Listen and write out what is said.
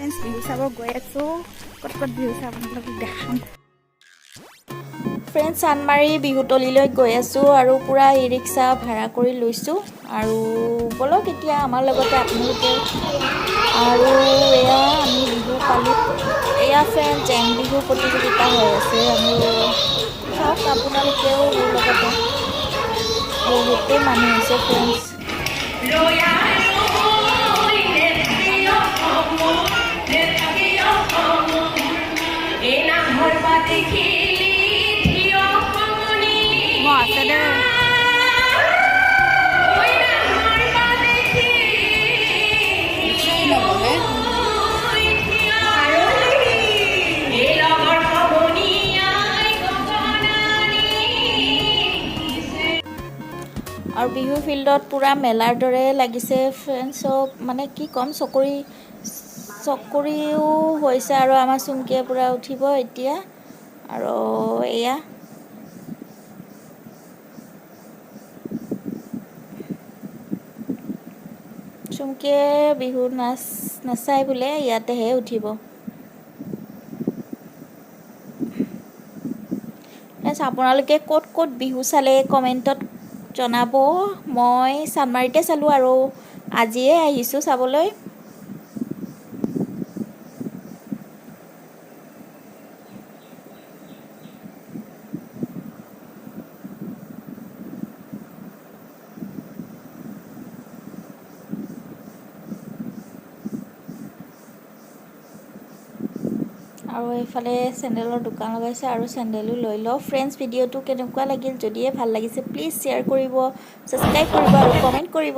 friends Bihu চাব গৈ আছোঁ ক'ত ক'ত বিহু চাব দেখাম ফ্ৰেণ্ডছ চানমাৰী বিহুতলীলৈ গৈ আছোঁ আৰু পূৰা ই ৰিক্সা ভাড়া কৰি লৈছোঁ আৰু বলক এতিয়া আমাৰ লগতে আপোনালোকে আৰু এয়া আমি বিহু পালোঁ এয়া ফ্ৰেণ্ডছ জেং বিহু প্ৰতিযোগিতা হৈ আছে আৰু চাওক আপোনালোকেও মোৰ লগতে বহুতেই মানুহ হৈছে ফ্ৰেণ্ডছ আছে দে আৰু বিহু ফিল্ডত পূৰা মেলাৰ দৰে লাগিছে ফ্ৰেণ্ডছক মানে কি ক'ম চকৰিও হৈছে আৰু আমাৰ চুমকীয়ে পূৰা উঠিব এতিয়া আৰু এয়া চুমকীয়ে বিহু নাচাই বোলে ইয়াতেহে উঠিব আপোনালোকে ক'ত ক'ত বিহু চালে কমেণ্টত জনাব মই চানমাৰীতে চালোঁ আৰু আজিয়ে আহিছোঁ চাবলৈ আৰু এইফালে চেণ্ডেলৰ দোকান লগাইছে আৰু চেণ্ডেলো লৈ লওঁ ফ্ৰেণ্ডছ ভিডিঅ'টো কেনেকুৱা লাগিল যদিহে ভাল লাগিছে প্লিজ শ্বেয়াৰ কৰিব ছাবস্ক্ৰাইব কৰিব আৰু কমেণ্ট কৰিব